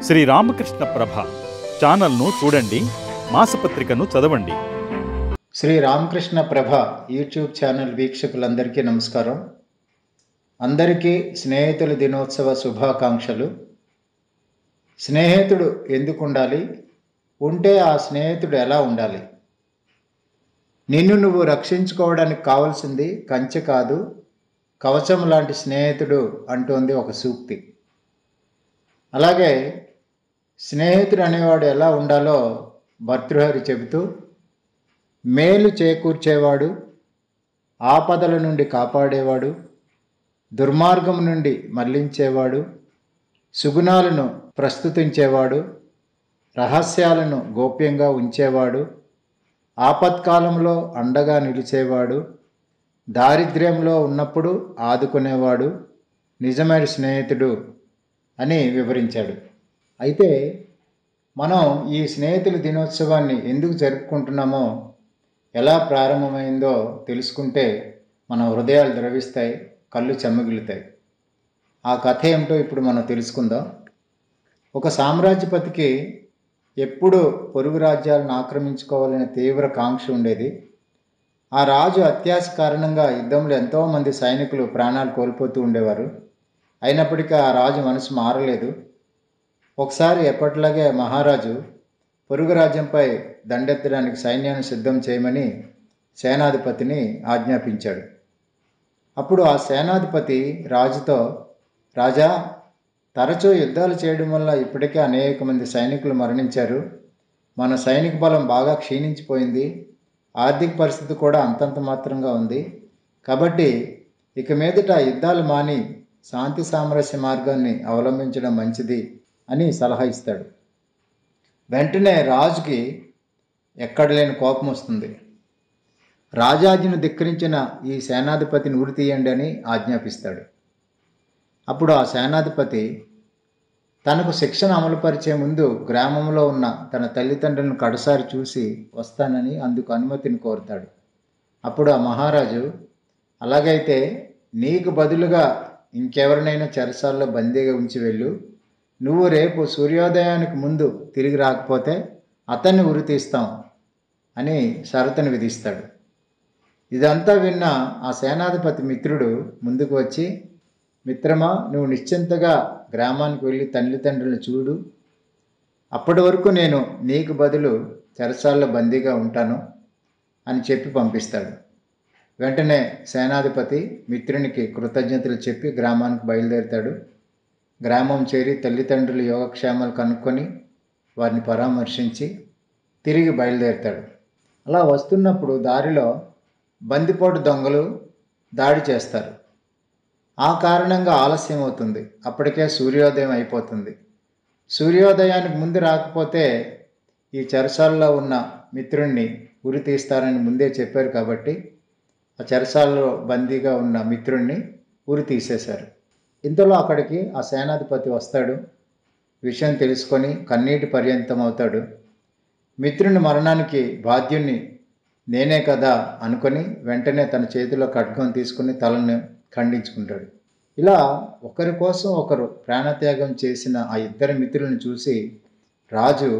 శ్రీ రామకృష్ణ ప్రభ ఛానల్ను చూడండి, మాసపత్రికను చదవండి. శ్రీ రామకృష్ణ ప్రభ యూట్యూబ్ ఛానల్ వీక్షకులందరికీ నమస్కారం. అందరికీ స్నేహితుల దినోత్సవ శుభాకాంక్షలు. స్నేహితుడు ఎందుకు ఉండాలి? ఉంటే ఆ స్నేహితుడు ఎలా ఉండాలి? నిన్ను నువ్వు రక్షించుకోవడానికి కావలసింది కంచె కాదు, కవచం లాంటి స్నేహితుడు అంటోంది ఒక సూక్తి. అలాగే స్నేహితుడు అనేవాడు ఎలా ఉండాలో భర్తృహరి చెబుతూ, మేలు చేకూర్చేవాడు, ఆపదల నుండి కాపాడేవాడు, దుర్మార్గం నుండి మళ్లించేవాడు, సుగుణాలను ప్రస్తుతించేవాడు, రహస్యాలను గోప్యంగా ఉంచేవాడు, ఆపత్కాలంలో అండగా నిలిచేవాడు, దారిద్ర్యంలో ఉన్నప్పుడు ఆదుకునేవాడు నిజమైన స్నేహితుడు అని వివరించాడు. అయితే మనం ఈ స్నేహితుల దినోత్సవాన్ని ఎందుకు జరుపుకుంటున్నామో, ఎలా ప్రారంభమైందో తెలుసుకుంటే మన హృదయాలు ద్రవిస్తాయి, కళ్ళు చెమ్మగిలుతాయి. ఆ కథ ఏమిటో ఇప్పుడు మనం తెలుసుకుందాం. ఒక సామ్రాజ్యపతికి ఎప్పుడూ పొరుగు రాజ్యాలను ఆక్రమించుకోవాలనే తీవ్ర కాంక్ష ఉండేది. ఆ రాజు అత్యాశ కారణంగా యుద్ధంలో ఎంతోమంది సైనికులు ప్రాణాలు కోల్పోతూ ఉండేవారు. అయినప్పటికీ ఆ రాజు మనసు మారలేదు. ఒకసారి ఎప్పటిలాగే మహారాజు పొరుగు రాజ్యంపై దండెత్తడానికి సైన్యాన్ని సిద్ధం చేయమని సేనాధిపతిని ఆజ్ఞాపించాడు. అప్పుడు ఆ సేనాధిపతి రాజుతో, రాజా, తరచూ యుద్ధాలు చేయడం వల్ల ఇప్పటికే అనేక మంది సైనికులు మరణించారు. మన సైనిక బలం బాగా క్షీణించిపోయింది. ఆర్థిక పరిస్థితి కూడా అంతంత మాత్రంగా ఉంది. కాబట్టి ఇక మీదట యుద్ధాలు మాని శాంతి సామరస్య మార్గాన్ని అవలంబించడం మంచిది అని సలహా ఇస్తాడు. వెంటనే రాజుకి ఎక్కడ లేని కోపం వస్తుంది. రాజాజ్ఞను ధిక్కరించిన ఈ సేనాధిపతిని ఉరి తీయండి అని ఆజ్ఞాపిస్తాడు. అప్పుడు ఆ సేనాధిపతి తనకు శిక్షణ అమలుపరిచే ముందు గ్రామంలో ఉన్న తన తల్లిదండ్రులను కడసారి చూసి వస్తానని అందుకు అనుమతిని కోరుతాడు. అప్పుడు ఆ మహారాజు, అలాగైతే నీకు బదులుగా ఇంకెవరినైనా చెరసాల్లో బందీగా ఉంచి వెళ్ళు. నువ్వు రేపు సూర్యోదయానికి ముందు తిరిగి రాకపోతే అతన్ని ఉరి తీస్తాం అని షరతును విధిస్తాడు. ఇదంతా విన్న ఆ సేనాధిపతి మిత్రుడు ముందుకు వచ్చి, మిత్రమా, నువ్వు నిశ్చింతగా గ్రామానికి వెళ్ళి తల్లిదండ్రులను చూడు. అప్పటి వరకు నేను నీకు బదులు చెరసాల్లో బందీగా ఉంటాను అని చెప్పి పంపిస్తాడు. వెంటనే సేనాధిపతి మిత్రునికి కృతజ్ఞతలు చెప్పి గ్రామానికి బయలుదేరుతాడు. గ్రామం చేరి తల్లిదండ్రుల యోగక్షేమాలు కనుక్కొని వారిని పరామర్శించి తిరిగి బయలుదేరుతాడు. అలా వస్తున్నప్పుడు దారిలో బందిపోటు దొంగలు దాడి చేస్తారు. ఆ కారణంగా ఆలస్యం అవుతుంది. అప్పటికే సూర్యోదయం అయిపోతుంది. సూర్యోదయానికి ముందు రాకపోతే ఈ చెరసాలలో ఉన్న మిత్రుణ్ణి ఉరి తీస్తారని ముందే చెప్పారు కాబట్టి ఆ చెరసాలలో బందీగా ఉన్న మిత్రుణ్ణి ఉరి తీసేశారు. ఇంతలో అక్కడికి ఆ సేనాధిపతి వస్తాడు. విషయం తెలుసుకొని కన్నీటి పర్యంతం అవుతాడు. మిత్రుని మరణానికి బాధ్యుణ్ణి నేనే కదా అనుకొని వెంటనే తన చేతిలో ఖడ్గం తీసుకుని తలను ఖండించుకుంటాడు. ఇలా ఒకరి కోసం ఒకరు ప్రాణత్యాగం చేసిన ఆ ఇద్దరు మిత్రులను చూసి రాజు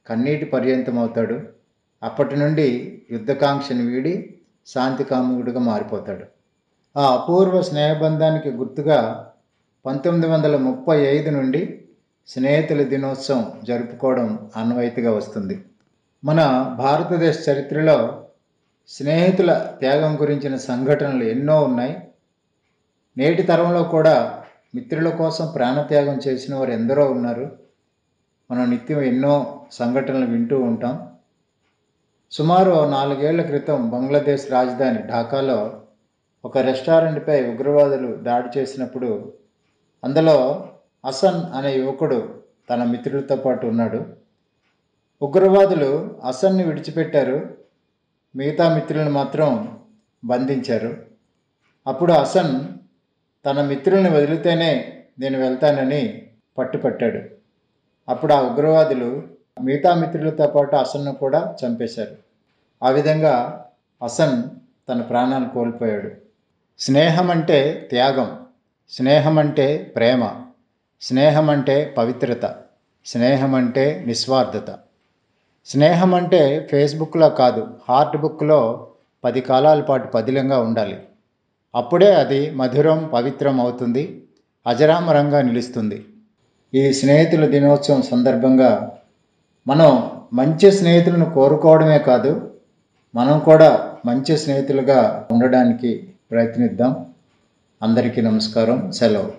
కన్నీటి పర్యంతం అవుతాడు. అప్పటి నుండి యుద్ధకాంక్షను వీడి శాంతికాముకుడిగా మారిపోతాడు. ఆ అపూర్వ స్నేహబంధానికి గుర్తుగా 1935 నుండి స్నేహితుల దినోత్సవం జరుపుకోవడం ఆనవాయితీగా వస్తుంది. మన భారతదేశ చరిత్రలో స్నేహితుల త్యాగం గురించిన సంఘటనలు ఎన్నో ఉన్నాయి. నేటి తరంలో కూడా మిత్రుల కోసం ప్రాణత్యాగం చేసిన వారు ఎందరో ఉన్నారు. మనం నిత్యం ఎన్నో సంఘటనలు వింటూ ఉంటాం. సుమారు 4 ఏళ్ల క్రితం బంగ్లాదేశ్ రాజధాని ఢాకాలో ఒక రెస్టారెంట్పై ఉగ్రవాదులు దాడి చేసినప్పుడు అందులో హసన్ అనే యువకుడు తన మిత్రులతో పాటు ఉన్నాడు. ఉగ్రవాదులు హసన్ని విడిచిపెట్టారు, మిగతా మిత్రులను మాత్రం బంధించారు. అప్పుడు హసన్ తన మిత్రుల్ని వదిలితేనే నేను వెళ్తానని పట్టుపట్టాడు. అప్పుడు ఆ ఉగ్రవాదులు మిగతా మిత్రులతో పాటు హసన్ను కూడా చంపేశారు. ఆ విధంగా హసన్ తన ప్రాణాలు కోల్పోయాడు. స్నేహం అంటే త్యాగం, స్నేహం అంటే ప్రేమ, స్నేహం అంటే పవిత్రత. స్నేహం అంటే నిస్వార్థత. స్నేహం అంటే ఫేస్బుక్లో కాదు, హార్ట్ బుక్లో 10 కాలాల పాటు పదిలంగా ఉండాలి. అప్పుడే అది మధురం, పవిత్రం అవుతుంది, అజరామరంగా నిలుస్తుంది. ఈ స్నేహితుల దినోత్సవం సందర్భంగా మనం మంచి స్నేహితులను కోరుకోవడమే కాదు, మనం కూడా మంచి స్నేహితులుగా ఉండడానికి ప్రయత్నిద్దాం. అందరికీ నమస్కారం. సెలవు.